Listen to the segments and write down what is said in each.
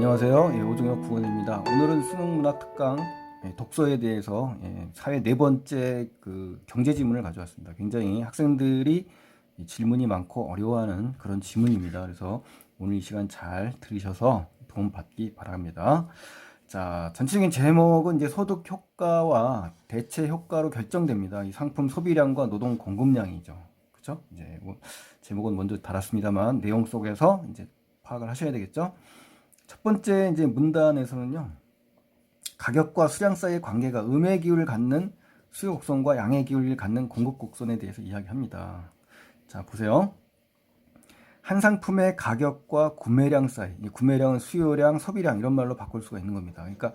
안녕하세요. 오종혁 국원입니다. 오늘은 수능문학 특강 독서에 대해서 사회 네 번째 그 경제 지문을 가져왔습니다. 굉장히 학생들이 질문이 많고 어려워하는 그런 지문입니다. 그래서 오늘 이 시간 잘 들으셔서 도움 받기 바랍니다. 자, 전체적인 제목은 이제 소득 효과와 대체 효과로 결정됩니다. 이 상품 소비량과 노동 공급량이죠. 그렇죠? 이제 뭐 제목은 먼저 달았습니다만 내용 속에서 이제 파악을 하셔야 되겠죠. 첫 번째 이제 문단에서는요, 가격과 수량 사이의 관계가 음의 기울을 갖는 수요 곡선과 양의 기울을 갖는 공급 곡선에 대해서 이야기합니다. 자, 보세요. 한 상품의 가격과 구매량 사이, 구매량은 수요량, 소비량 이런 말로 바꿀 수가 있는 겁니다. 그러니까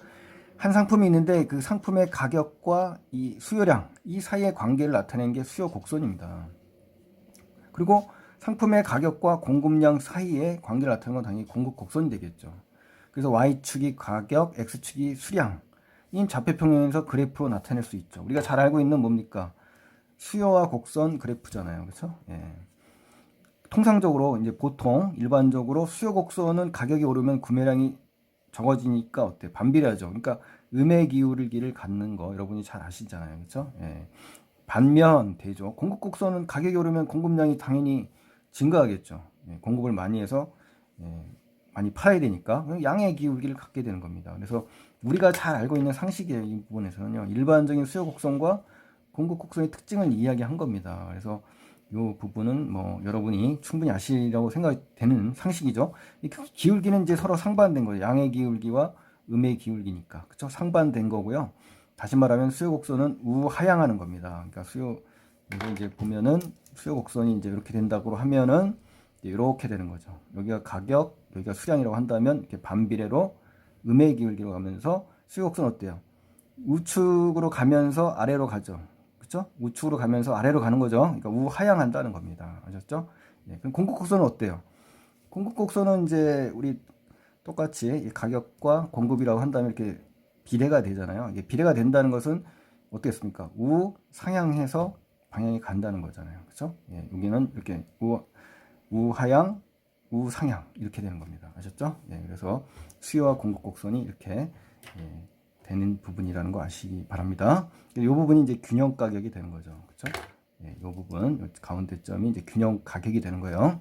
한 상품이 있는데 그 상품의 가격과 이 수요량, 이 사이의 관계를 나타내는 게 수요 곡선입니다. 그리고 상품의 가격과 공급량 사이의 관계를 나타내는 건 당연히 공급 곡선이 되겠죠. 그래서 Y축이 가격, X축이 수량인 좌표평면에서 그래프로 나타낼 수 있죠. 우리가 잘 알고 있는 뭡니까? 수요와 곡선 그래프잖아요. 그렇죠? 예. 통상적으로 이제 보통 일반적으로 수요 곡선은 가격이 오르면 구매량이 적어지니까 어때? 반비례하죠. 그러니까 음의 기울기를 갖는 거 여러분이 잘 아시잖아요. 그렇죠? 예. 반면 되죠. 공급 곡선은 가격이 오르면 공급량이 당연히 증가하겠죠. 공급을 많이 해서 많이 팔아야 되니까 양의 기울기를 갖게 되는 겁니다. 그래서 우리가 잘 알고 있는 상식이에요. 이 부분에서는요. 일반적인 수요 곡선과 공급 곡선의 특징을 이야기한 겁니다. 그래서 이 부분은 뭐 여러분이 충분히 아시라고 생각되는 상식이죠. 이 기울기는 이제 서로 상반된 거예요. 양의 기울기와 음의 기울기니까. 그렇죠? 상반된 거고요. 다시 말하면 수요 곡선은 우하향하는 겁니다. 그러니까 이제 보면은 수요 곡선이 이제 이렇게 된다고 하면은 이렇게 되는 거죠. 여기가 가격, 여기가 수량이라고 한다면 이렇게 반비례로 음의 기울기로 가면서 수요 곡선 어때요? 우측으로 가면서 아래로 가죠. 그렇죠? 우측으로 가면서 아래로 가는 거죠. 그러니까 우하향한다는 겁니다. 아셨죠? 그럼 공급 곡선은 어때요? 공급 곡선은 이제 우리 똑같이 가격과 공급이라고 한다면 이렇게 비례가 되잖아요. 이게 비례가 된다는 것은 어떻겠습니까? 우상향해서 방향이 간다는 거잖아요. 그렇죠? 여기는 이렇게 우하향, 우상향 이렇게 되는 겁니다. 아셨죠? 그래서 수요와 공급 곡선이 이렇게 되는 부분이라는 거 아시기 바랍니다. 이 부분이 이제 균형 가격이 되는 거죠. 그렇죠? 이 부분 가운데 점이 이제 균형 가격이 되는 거예요.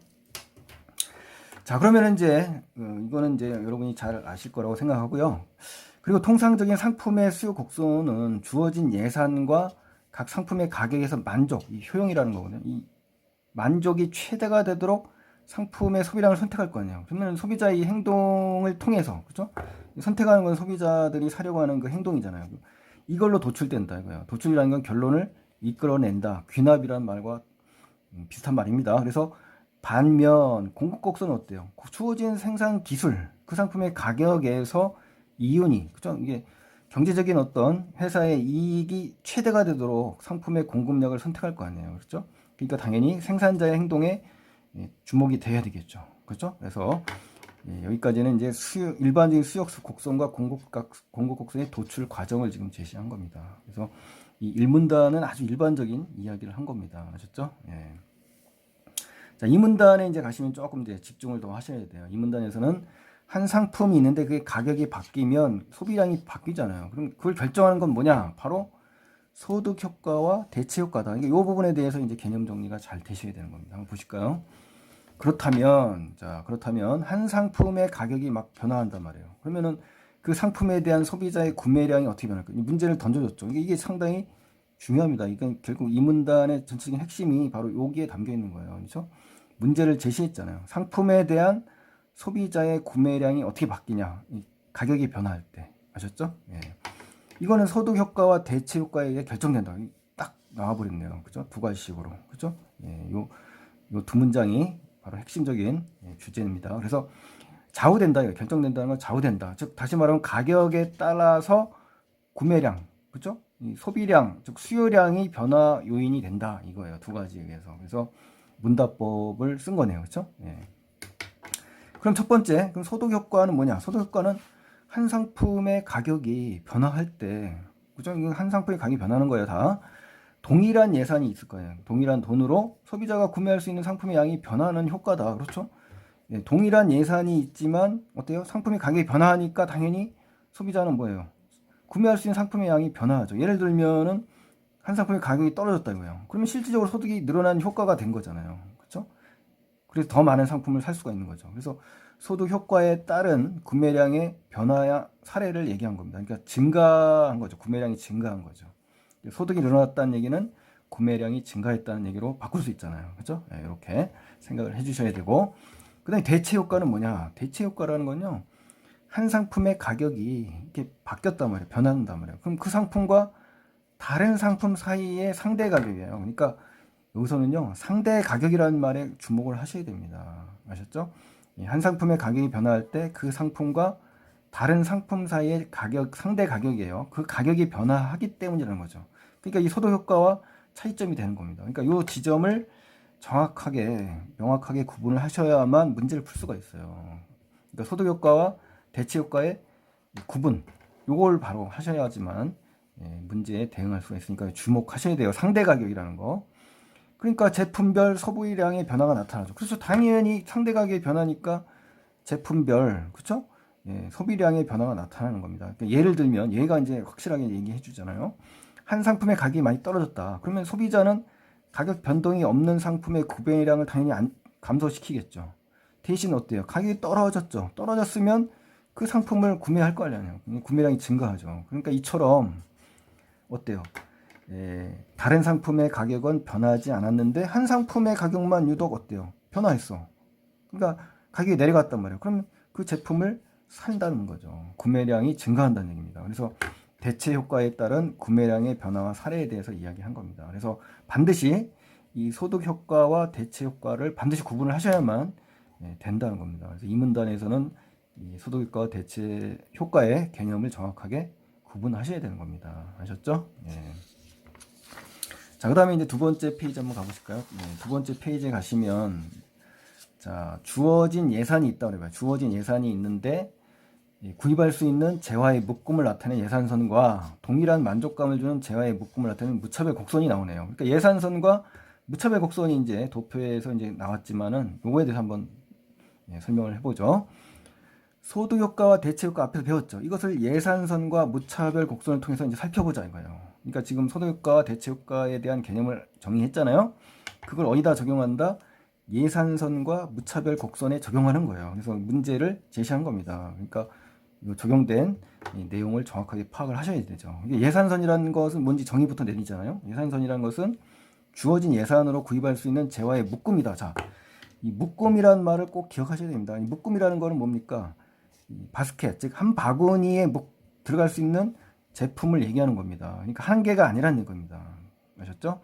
자, 그러면 이제 이거는 이제 여러분이 잘 아실 거라고 생각하고요. 그리고 통상적인 상품의 수요 곡선은 주어진 예산과 각 상품의 가격에서 만족, 이 효용이라는 거거든요. 이 만족이 최대가 되도록 상품의 소비량을 선택할 거 아니에요. 그러면 소비자의 행동을 통해서, 그렇죠? 선택하는 건 소비자들이 사려고 하는 그 행동이잖아요. 이걸로 도출된다 이거예요. 도출이라는 건 결론을 이끌어낸다. 귀납이라는 말과 비슷한 말입니다. 그래서 반면 공급 곡선은 어때요? 주어진 생산 기술, 그 상품의 가격에서 이윤이, 그죠? 이게 경제적인 어떤 회사의 이익이 최대가 되도록 상품의 공급력을 선택할 거 아니에요. 그렇죠? 그러니까 당연히 생산자의 행동에 주목이 돼야 되겠죠. 그렇죠? 그래서 여기까지는 이제 일반적인 수요 곡선과 공급 곡선의 도출 과정을 지금 제시한 겁니다. 그래서 이 1문단은 아주 일반적인 이야기를 한 겁니다. 아셨죠? 자, 이 문단에 이제 가시면 조금 이제 집중을 더 하셔야 돼요. 이 문단에서는 한 상품이 있는데 그게 가격이 바뀌면 소비량이 바뀌잖아요. 그럼 그걸 결정하는 건 뭐냐? 바로 소득 효과와 대체 효과다. 이게 이 부분에 대해서 이제 개념 정리가 잘 되셔야 되는 겁니다. 한번 보실까요? 그렇다면 한 상품의 가격이 막 변화한단 말이에요. 그러면은 그 상품에 대한 소비자의 구매량이 어떻게 변할까요? 문제를 던져줬죠. 이게 상당히 중요합니다. 이건 결국 이 문단의 전체적인 핵심이 바로 여기에 담겨 있는 거예요. 그렇죠? 문제를 제시했잖아요. 상품에 대한 소비자의 구매량이 어떻게 바뀌냐. 가격이 변화할 때. 아셨죠? 이거는 소득 효과와 대체 효과에 의해 결정된다. 딱 나와버렸네요. 그죠? 두 가지식으로. 그죠? 요 두 문장이 바로 핵심적인 주제입니다. 그래서 좌우된다. 결정된다는 건 좌우된다. 즉, 다시 말하면 가격에 따라서 구매량, 그죠? 이 소비량, 즉 수요량이 변화 요인이 된다. 이거예요. 두 가지에 의해서. 그래서 문답법을 쓴 거네요. 그렇죠? 그럼 첫 번째, 그럼 소득 효과는 뭐냐? 소득 효과는 한 상품의 가격이 변화할 때, 그죠? 한 상품의 가격이 변하는 거예요. 다 동일한 예산이 있을 거예요. 동일한 돈으로 소비자가 구매할 수 있는 상품의 양이 변하는 효과다. 그렇죠? 동일한 예산이 있지만 어때요? 상품의 가격이 변화하니까 당연히 소비자는 뭐예요? 구매할 수 있는 상품의 양이 변화하죠. 예를 들면은 한 상품의 가격이 떨어졌다 이거예요. 그러면 실질적으로 소득이 늘어난 효과가 된 거잖아요. 그렇죠? 그래서 더 많은 상품을 살 수가 있는 거죠. 그래서 소득 효과에 따른 구매량의 변화 사례를 얘기한 겁니다. 그러니까 증가한 거죠. 구매량이 증가한 거죠. 소득이 늘어났다는 얘기는 구매량이 증가했다는 얘기로 바꿀 수 있잖아요. 그렇죠? 네, 이렇게 생각을 해주셔야 되고, 그다음에 대체 효과는 뭐냐? 대체 효과라는 건요, 한 상품의 가격이 이렇게 바뀌었단 말이에요. 변한단 말이에요. 그럼 그 상품과 다른 상품 사이의 상대 가격이에요. 그러니까 여기서는요, 상대 가격이라는 말에 주목을 하셔야 됩니다. 아셨죠? 한 상품의 가격이 변화할 때 그 상품과 다른 상품 사이의 가격, 상대 가격이에요. 그 가격이 변화하기 때문이라는 거죠. 그러니까 이 소득 효과와 차이점이 되는 겁니다. 그러니까 이 지점을 정확하게, 명확하게 구분을 하셔야만 문제를 풀 수가 있어요. 그러니까 소득 효과와 대체 효과의 구분, 요걸 바로 하셔야지만 문제에 대응할 수가 있으니까 주목하셔야 돼요. 상대 가격이라는 거. 그러니까 제품별 소비량의 변화가 나타나죠. 그래서 당연히 상대 가격의 변화니까 제품별, 그렇죠? 소비량의 변화가 나타나는 겁니다. 그러니까 예를 들면 얘가 이제 확실하게 얘기해 주잖아요. 한 상품의 가격이 많이 떨어졌다. 그러면 소비자는 가격 변동이 없는 상품의 구매량을 당연히 감소시키겠죠. 대신 어때요? 가격이 떨어졌죠. 떨어졌으면 그 상품을 구매할 거 아니에요. 구매량이 증가하죠. 그러니까 이처럼 어때요? 다른 상품의 가격은 변하지 않았는데 한 상품의 가격만 유독 어때요? 변화했어. 그러니까 가격이 내려갔단 말이에요. 그럼 그 제품을 산다는 거죠. 구매량이 증가한다는 얘기입니다. 그래서 대체 효과에 따른 구매량의 변화와 사례에 대해서 이야기한 겁니다. 그래서 반드시 이 소득 효과와 대체 효과를 반드시 구분을 하셔야만 된다는 겁니다. 그래서 이 문단에서는 이 소득 효과와 대체 효과의 개념을 정확하게 구분하셔야 되는 겁니다. 아셨죠? 예. 자, 그 다음에 이제 두 번째 페이지 한번 가보실까요? 두 번째 페이지에 가시면, 자, 주어진 예산이 있다고 그래요. 주어진 예산이 있는데, 구입할 수 있는 재화의 묶음을 나타내는 예산선과 동일한 만족감을 주는 재화의 묶음을 나타내는 무차별 곡선이 나오네요. 그러니까 예산선과 무차별 곡선이 이제 도표에서 이제 나왔지만은, 요거에 대해서 한번 설명을 해보죠. 소득 효과와 대체 효과 앞에서 배웠죠. 이것을 예산선과 무차별 곡선을 통해서 이제 살펴보자 이거예요. 그러니까 지금 소득 효과와 대체 효과에 대한 개념을 정의했잖아요. 그걸 어디다 적용한다? 예산선과 무차별 곡선에 적용하는 거예요. 그래서 문제를 제시한 겁니다. 그러니까 적용된 내용을 정확하게 파악을 하셔야 되죠. 예산선이라는 것은 뭔지 정의부터 내리잖아요. 예산선이라는 것은 주어진 예산으로 구입할 수 있는 재화의 묶음이다. 자, 이 묶음이라는 말을 꼭 기억하셔야 됩니다. 이 묶음이라는 거는 뭡니까? 바스켓, 즉 한 바구니에 들어갈 수 있는 제품을 얘기하는 겁니다. 그러니까 한 개가 아니라는 겁니다. 아셨죠?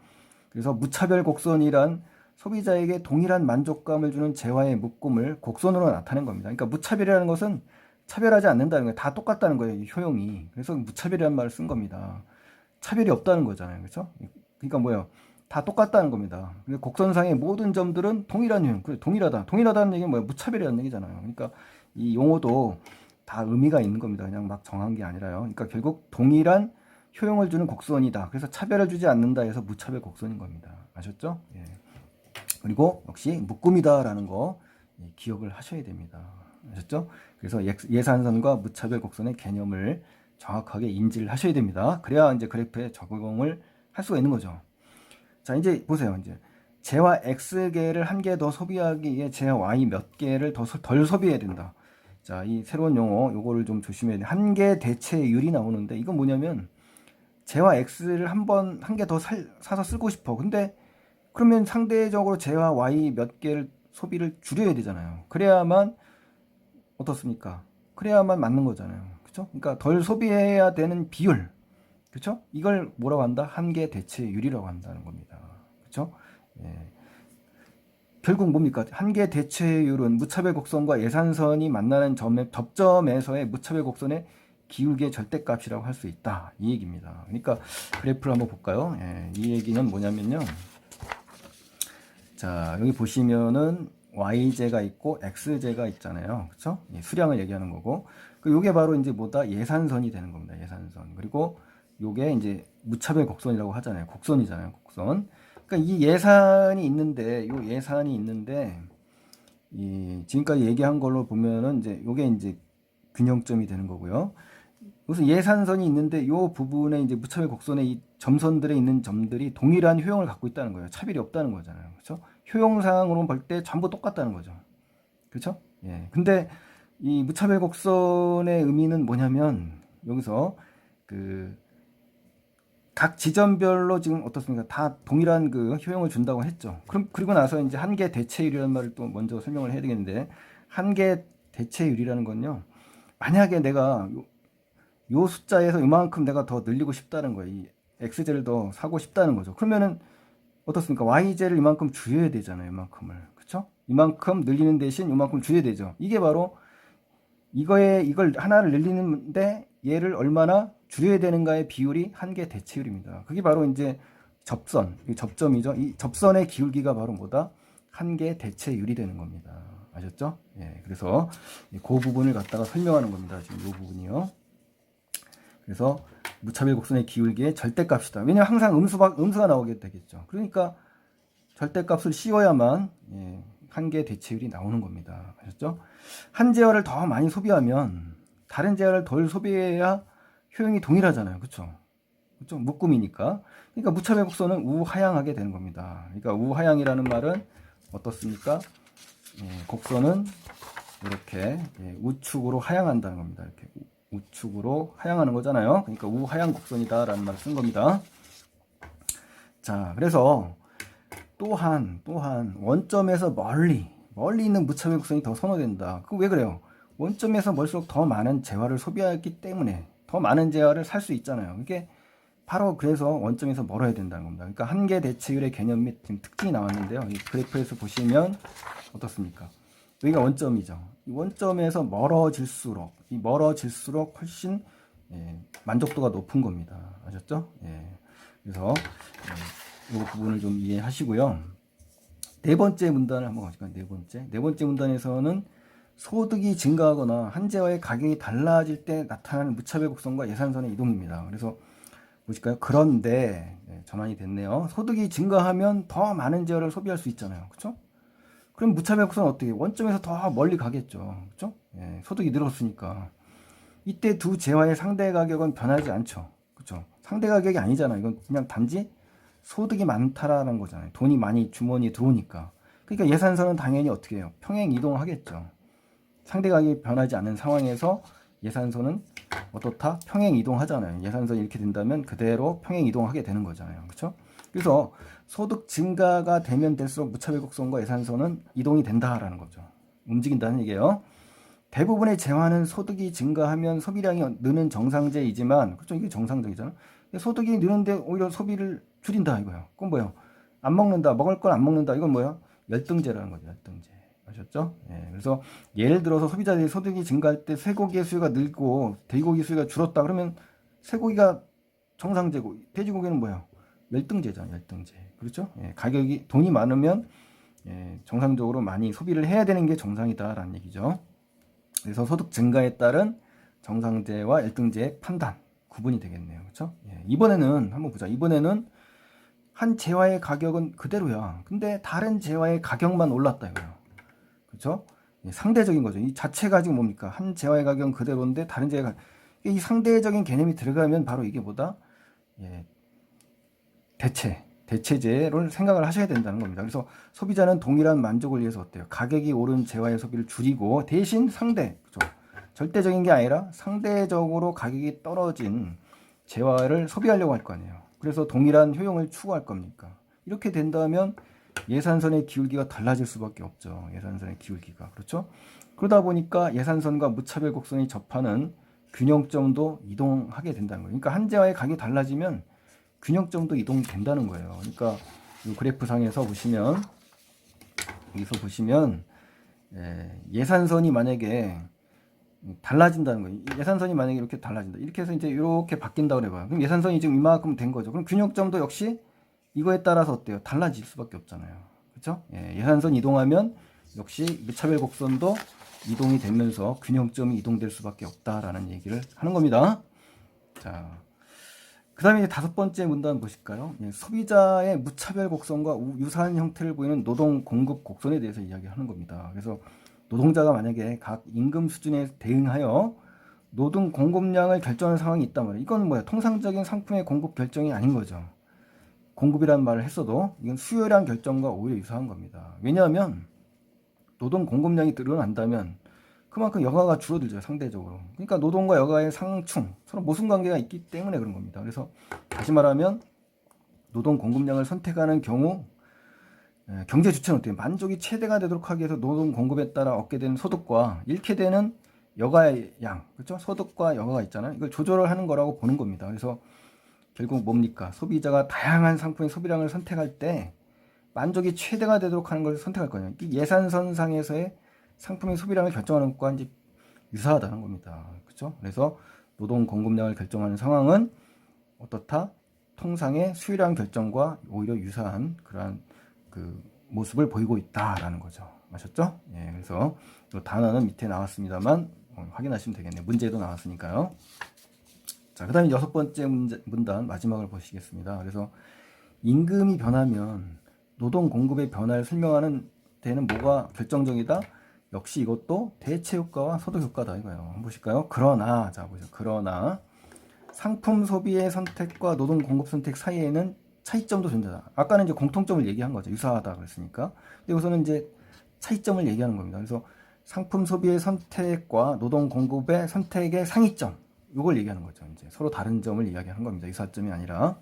그래서 무차별 곡선이란 소비자에게 동일한 만족감을 주는 재화의 묶음을 곡선으로 나타낸 겁니다. 그러니까 무차별이라는 것은 차별하지 않는다는 거예요. 다 똑같다는 거예요, 이 효용이. 그래서 무차별이라는 말을 쓴 겁니다. 차별이 없다는 거잖아요. 그렇죠? 그러니까 뭐예요? 다 똑같다는 겁니다. 곡선상의 모든 점들은 동일한 효용. 동일하다. 동일하다는 얘기는 뭐예요? 무차별이라는 얘기잖아요. 그러니까 이 용어도 다 의미가 있는 겁니다. 그냥 막 정한 게 아니라요. 그러니까 결국 동일한 효용을 주는 곡선이다. 그래서 차별을 주지 않는다 해서 무차별 곡선인 겁니다. 아셨죠? 예. 그리고 역시 묶음이다라는 거 기억을 하셔야 됩니다. 아셨죠? 그래서 예산선과 무차별 곡선의 개념을 정확하게 인지를 하셔야 됩니다. 그래야 이제 그래프에 적용을 할 수가 있는 거죠. 자, 이제 보세요. 이제 재화 X개를 한 개 더 소비하기 위해 재화 Y 몇 개를 덜 소비해야 된다. 자, 이 새로운 용어, 요거를 좀 조심해야 돼. 한 개 대체율이 나오는데, 이건 뭐냐면, 재화 X를 한 개 더 사서 쓰고 싶어. 근데, 그러면 상대적으로 재화 Y 몇 개를 소비를 줄여야 되잖아요. 그래야만, 어떻습니까? 그래야만 맞는 거잖아요. 그쵸? 그러니까 덜 소비해야 되는 비율. 그쵸? 이걸 뭐라고 한다? 한 개 대체율이라고 한다는 겁니다. 그쵸? 예. 결국 뭡니까? 한계 대체율은 무차별 곡선과 예산선이 만나는 접점에서의 무차별 곡선의 기울기의 절대값이라고 할 수 있다. 이 얘기입니다. 그러니까 그래프를 한번 볼까요? 예, 이 얘기는 뭐냐면요. 자, 여기 보시면은 y제가 있고 x제가 있잖아요. 그렇죠? 예, 수량을 얘기하는 거고. 요게 바로 이제 뭐다? 예산선이 되는 겁니다. 예산선. 그리고 요게 이제 무차별 곡선이라고 하잖아요. 곡선이잖아요. 곡선. 그러니까 이 예산이 있는데 지금까지 얘기한 걸로 보면은 이제 요게 이제 균형점이 되는 거고요. 무슨 예산선이 있는데 요 부분에 이제 무차별 곡선의 이 점선들에 있는 점들이 동일한 효용을 갖고 있다는 거예요. 차별이 없다는 거잖아요. 그렇죠? 효용상으로 볼 때 전부 똑같다는 거죠. 그렇죠? 예. 근데 이 무차별 곡선의 의미는 뭐냐면 여기서 그 각 지점별로 지금 어떻습니까? 다 동일한 그 효용을 준다고 했죠. 그리고 나서 이제 한계 대체율이라는 말을 또 먼저 설명을 해야 되겠는데, 한계 대체율이라는 건요. 만약에 내가 요 숫자에서 이만큼 내가 더 늘리고 싶다는 거예요. 이 x제를 더 사고 싶다는 거죠. 그러면은 어떻습니까? y제를 이만큼 줄여야 되잖아요. 이만큼을. 그쵸? 이만큼 늘리는 대신 이만큼 줄여야 되죠. 이게 바로 이걸 하나를 늘리는데 얘를 얼마나 줄여야 되는가의 비율이 한계 대체율입니다. 그게 바로 이제 접점이죠. 이 접선의 기울기가 바로 뭐다? 한계 대체율이 되는 겁니다. 아셨죠? 예, 그래서 그 부분을 갖다가 설명하는 겁니다. 지금 이 부분이요. 그래서 무차별 곡선의 기울기의 절대값이다. 왜냐하면 항상 음수가 나오게 되겠죠. 그러니까 절대값을 씌워야만 한계 대체율이 나오는 겁니다. 아셨죠? 한 재화를 더 많이 소비하면 다른 재화를 덜 소비해야 효용이 동일하잖아요. 그렇죠? 그렇죠? 묶음이니까. 그러니까 무차별 곡선은 우하향하게 되는 겁니다. 그러니까 우하향이라는 말은 어떻습니까? 곡선은 이렇게 우측으로 하향한다는 겁니다. 이렇게 우측으로 하향하는 거잖아요. 그러니까 우하향 곡선이다라는 말을 쓴 겁니다. 자, 그래서 또한 원점에서 멀리 있는 무차별 곡선이 더 선호된다. 그 왜 그래요? 원점에서 멀수록 더 많은 재화를 소비하기 때문에 더 많은 재화를 살 수 있잖아요. 이게 바로 그래서 원점에서 멀어야 된다는 겁니다. 그러니까 한계 대체율의 개념 및 지금 특징이 나왔는데요. 이 그래프에서 보시면 어떻습니까? 여기가 원점이죠. 이 원점에서 멀어질수록 훨씬 만족도가 높은 겁니다. 아셨죠? 그래서 이 부분을 좀 이해하시고요. 네 번째 문단을 한번 가볼까요? 네 번째 문단에서는 소득이 증가하거나 한 재화의 가격이 달라질 때 나타나는 무차별 곡선과 예산선의 이동입니다. 그래서 보실까요? 그런데 전환이 됐네요. 소득이 증가하면 더 많은 재화를 소비할 수 있잖아요. 그렇죠? 그럼 무차별 곡선은 어떻게 원점에서 더 멀리 가겠죠. 그렇죠? 소득이 늘었으니까. 이때 두 재화의 상대 가격은 변하지 않죠. 그렇죠? 상대 가격이 아니잖아요. 이건 그냥 단지 소득이 많다라는 거잖아요. 돈이 많이 주머니에 들어오니까. 그러니까 예산선은 당연히 어떻게 해요? 평행 이동을 하겠죠. 상대 가격이 변하지 않는 상황에서 예산선은 어떻다? 평행 이동하잖아요. 예산선이 이렇게 된다면 그대로 평행 이동하게 되는 거잖아요. 그렇죠? 그래서 소득 증가가 되면 될수록 무차별 곡선과 예산선은 이동이 된다라는 거죠. 움직인다는 얘기예요. 대부분의 재화는 소득이 증가하면 소비량이 느는 정상제이지만, 그렇죠? 이게 정상적이잖아. 소득이 느는데 오히려 소비를 줄인다 이거예요. 그건 뭐예요? 안 먹는다, 먹을 걸 안 먹는다. 이건 뭐예요? 열등제라는 거죠. 열등제. 아셨죠? 그래서 예를 들어서 소비자들이 소득이 증가할 때 쇠고기의 수요가 늘고 돼지고기 수요가 줄었다 그러면 쇠고기가 정상제고 돼지고기는 뭐예요? 열등제잖아요. 열등제. 그렇죠? 가격이 돈이 많으면 정상적으로 많이 소비를 해야 되는 게 정상이다라는 얘기죠. 그래서 소득 증가에 따른 정상제와 열등제의 판단 구분이 되겠네요. 그렇죠? 이번에는 한번 보자. 이번에는 한 재화의 가격은 그대로야. 근데 다른 재화의 가격만 올랐다 이거예요. 그렇죠? 상대적인 거죠. 이 자체가 지금 뭡니까? 한 재화의 가격은 그대로인데 다른 재화의 가격. 이 상대적인 개념이 들어가면 바로 이게 뭐다? 대체제를 생각을 하셔야 된다는 겁니다. 그래서 소비자는 동일한 만족을 위해서 어때요? 가격이 오른 재화의 소비를 줄이고 대신 그렇죠? 절대적인 게 아니라 상대적으로 가격이 떨어진 재화를 소비하려고 할 거 아니에요. 그래서 동일한 효용을 추구할 겁니까? 이렇게 된다면 예산선의 기울기가 달라질 수밖에 없죠. 예산선의 기울기가. 그렇죠? 그러다 보니까 예산선과 무차별 곡선이 접하는 균형점도 이동하게 된다는 거예요. 그러니까 한 재화의 가격이 달라지면 균형점도 이동된다는 거예요. 그러니까 이 그래프상에서 보시면 여기서 보시면 예산선이 만약에 달라진다는 거예요. 예산선이 만약에 이렇게 달라진다. 이렇게 해서 이제 이렇게 바뀐다고 해봐요. 그럼 예산선이 지금 이만큼 된 거죠. 그럼 균형점도 역시 이거에 따라서 어때요? 달라질 수밖에 없잖아요. 그렇죠? 예산선 이동하면 역시 무차별 곡선도 이동이 되면서 균형점이 이동될 수밖에 없다라는 얘기를 하는 겁니다. 자, 그 다음에 이제 다섯 번째 문단 보실까요? 예, 소비자의 무차별 곡선과 유사한 형태를 보이는 노동 공급 곡선에 대해서 이야기하는 겁니다. 그래서 노동자가 만약에 각 임금 수준에 대응하여 노동 공급량을 결정하는 상황이 있단 말이에요. 이건 뭐야? 통상적인 상품의 공급 결정이 아닌 거죠. 공급이라는 말을 했어도 이건 수요량 결정과 오히려 유사한 겁니다. 왜냐하면 노동 공급량이 늘어난다면 그만큼 여가가 줄어들죠, 상대적으로. 그러니까 노동과 여가의 상충, 서로 모순관계가 있기 때문에 그런 겁니다. 그래서 다시 말하면 노동 공급량을 선택하는 경우 경제 주체는 어때요? 만족이 최대가 되도록 하기 위해서 노동 공급에 따라 얻게 되는 소득과 잃게 되는 여가의 양, 그렇죠? 소득과 여가가 있잖아요. 이걸 조절을 하는 거라고 보는 겁니다. 그래서 결국 뭡니까? 소비자가 다양한 상품의 소비량을 선택할 때 만족이 최대가 되도록 하는 것을 선택할 거예요. 예산선상에서의 상품의 소비량을 결정하는 것과 이제 유사하다는 겁니다. 그렇죠? 그래서 노동 공급량을 결정하는 상황은 어떻다? 통상의 수요량 결정과 오히려 유사한 그러한 그 모습을 보이고 있다라는 거죠. 아셨죠? 예, 그래서 이 단어는 밑에 나왔습니다만 확인하시면 되겠네요. 문제도 나왔으니까요. 자, 그 다음에 여섯 번째 문단 마지막을 보시겠습니다. 그래서 임금이 변하면 노동 공급의 변화를 설명하는 데는 뭐가 결정적이다? 역시 이것도 대체 효과와 소득 효과다 이거예요. 한번 보실까요? 그러나, 자 보세요. 그러나 상품 소비의 선택과 노동 공급 선택 사이에는 차이점도 존재하다. 아까는 이제 공통점을 얘기한 거죠. 유사하다 그랬으니까. 여기서는 이제 차이점을 얘기하는 겁니다. 그래서 상품 소비의 선택과 노동 공급의 선택의 상이점, 이걸 얘기하는 거죠. 이제 서로 다른 점을 이야기하는 겁니다. 유사점이 아니라.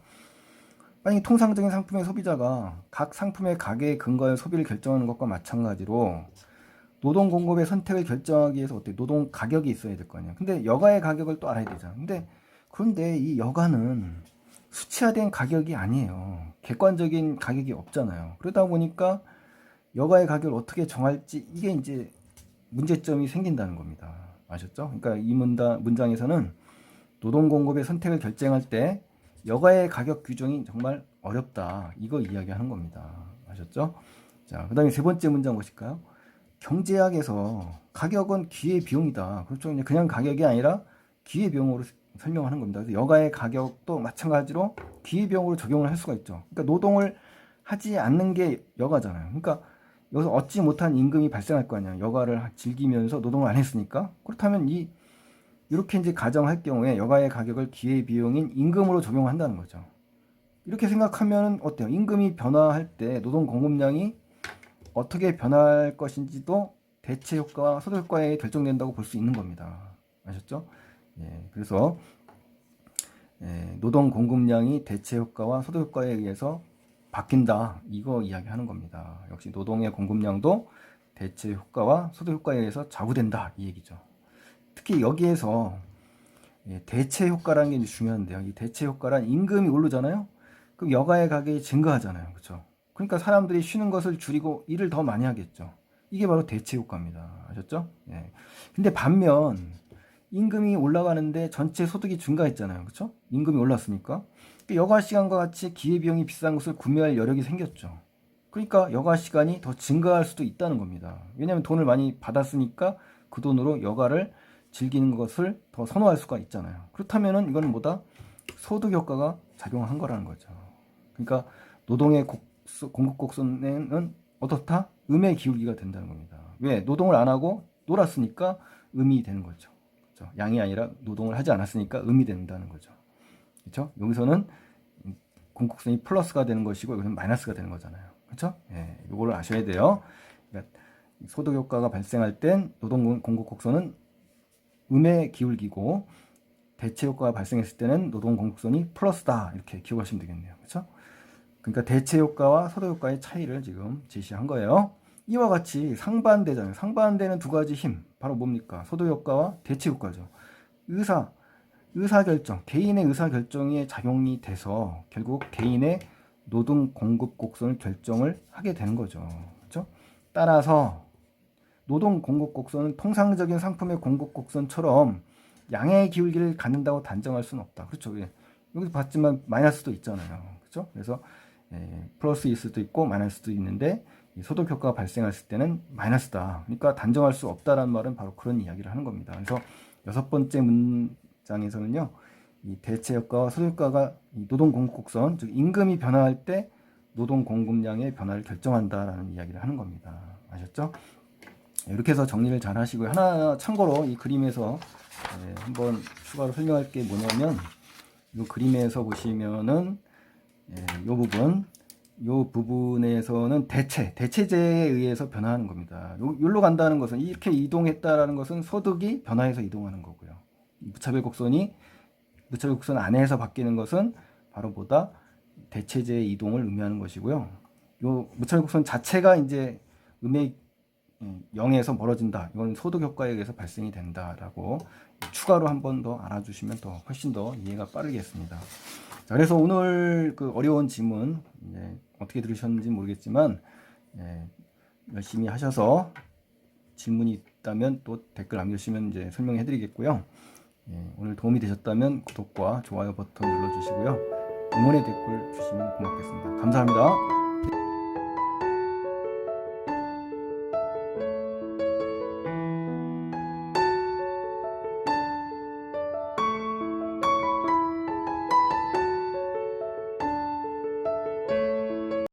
만약에 통상적인 상품의 소비자가 각 상품의 가격에 근거해 소비를 결정하는 것과 마찬가지로 노동 공급의 선택을 결정하기 위해서 어때? 노동 가격이 있어야 될 거 아니야. 근데 여가의 가격을 또 알아야 되잖아. 그런데 이 여가는 수치화된 가격이 아니에요. 객관적인 가격이 없잖아요. 그러다 보니까 여가의 가격을 어떻게 정할지 이게 이제 문제점이 생긴다는 겁니다. 아셨죠? 그러니까 이 문장에서는 노동 공급의 선택을 결정할 때 여가의 가격 규정이 정말 어렵다. 이거 이야기하는 겁니다. 아셨죠? 자, 그 다음에 세 번째 문장 보실까요? 경제학에서 가격은 기회 비용이다. 그렇죠? 그냥 가격이 아니라 기회 비용으로 설명하는 겁니다. 그래서 여가의 가격도 마찬가지로 기회 비용으로 적용을 할 수가 있죠. 그러니까 노동을 하지 않는 게 여가잖아요. 그러니까 여기서 얻지 못한 임금이 발생할 거 아니야. 여가를 즐기면서 노동을 안 했으니까. 그렇다면 이렇게 이제 가정할 경우에 여가의 가격을 기회 비용인 임금으로 적용한다는 거죠. 이렇게 생각하면 어때요? 임금이 변화할 때 노동 공급량이 어떻게 변할 것인지도 대체 효과와 소득 효과에 결정된다고 볼 수 있는 겁니다. 아셨죠? 예, 그래서 노동 공급량이 대체 효과와 소득 효과에 의해서 바뀐다. 이거 이야기하는 겁니다. 역시 노동의 공급량도 대체 효과와 소득 효과에 의해서 좌우된다. 이 얘기죠. 특히 여기에서 대체 효과라는 게 중요한데요. 이 대체 효과란 임금이 오르잖아요. 그럼 여가의 가격이 증가하잖아요. 그렇죠? 그러니까 사람들이 쉬는 것을 줄이고 일을 더 많이 하겠죠. 이게 바로 대체 효과입니다. 아셨죠? 예. 근데 반면 임금이 올라가는데 전체 소득이 증가했잖아요. 그렇죠? 임금이 올랐으니까. 여가 시간과 같이 기회비용이 비싼 것을 구매할 여력이 생겼죠. 그러니까 여가 시간이 더 증가할 수도 있다는 겁니다. 왜냐하면 돈을 많이 받았으니까 그 돈으로 여가를 즐기는 것을 더 선호할 수가 있잖아요. 그렇다면은 이건 뭐다? 소득 효과가 작용한 거라는 거죠. 그러니까 노동의 공급 곡선에는 어떻다? 음의 기울기가 된다는 겁니다. 왜? 노동을 안 하고 놀았으니까 음이 되는 거죠. 그렇죠? 양이 아니라 노동을 하지 않았으니까 음이 된다는 거죠. 그렇죠? 여기서는 공급곡선이 플러스가 되는 것이고 여기서는 마이너스가 되는 거잖아요. 그렇죠? 예, 이거를 아셔야 돼요. 그러니까 소득 효과가 발생할 땐 노동 공급곡선은 음의 기울기고 대체 효과가 발생했을 때는 노동 공급선이 플러스다. 이렇게 기억하시면 되겠네요. 그렇죠? 그러니까 대체 효과와 소득 효과의 차이를 지금 제시한 거예요. 이와 같이 상반되잖아요. 상반되는 두 가지 힘. 바로 뭡니까? 소득 효과와 대체 효과죠. 의사결정, 개인의 의사결정에 작용이 돼서 결국 개인의 노동 공급 곡선을 결정을 하게 되는 거죠. 그렇죠? 따라서 노동 공급 곡선은 통상적인 상품의 공급 곡선처럼 양의 기울기를 갖는다고 단정할 수는 없다. 그렇죠? 예. 여기서 봤지만 마이너스도 있잖아요. 그렇죠? 그래서 플러스일 수도 있고 마이너스도 있는데 소득 효과가 발생했을 때는 마이너스다. 그러니까 단정할 수 없다라는 말은 바로 그런 이야기를 하는 겁니다. 그래서 여섯 번째 문장에서는요, 이 대체 효과와 소득 효과가 이 노동 공급곡선, 즉 임금이 변화할 때 노동 공급량의 변화를 결정한다라는 이야기를 하는 겁니다. 아셨죠? 이렇게 해서 정리를 잘 하시고요. 하나 참고로 이 그림에서 한번 추가로 설명할 게 뭐냐면, 이 그림에서 보시면은 이 부분에서는 대체제에 의해서 변화하는 겁니다. 여기로 간다는 것은, 이렇게 이동했다라는 것은 소득이 변화해서 이동하는 거고요. 무차별 곡선 안에서 바뀌는 것은 바로 뭐다? 대체제의 이동을 의미하는 것이고요. 요 무차별 곡선 자체가 이제 음의 0에서 멀어진다. 이건 소득 효과에 의해서 발생이 된다라고 추가로 한 번 더 알아주시면 더 훨씬 더 이해가 빠르겠습니다. 자, 그래서 오늘 그 어려운 지문 어떻게 들으셨는지 모르겠지만 열심히 하셔서 질문이 있다면 또 댓글 남겨주시면 이제 설명해 드리겠고요. 오늘 도움이 되셨다면 구독과 좋아요 버튼 눌러주시고요. 응원의 댓글 주시면 고맙겠습니다. 감사합니다.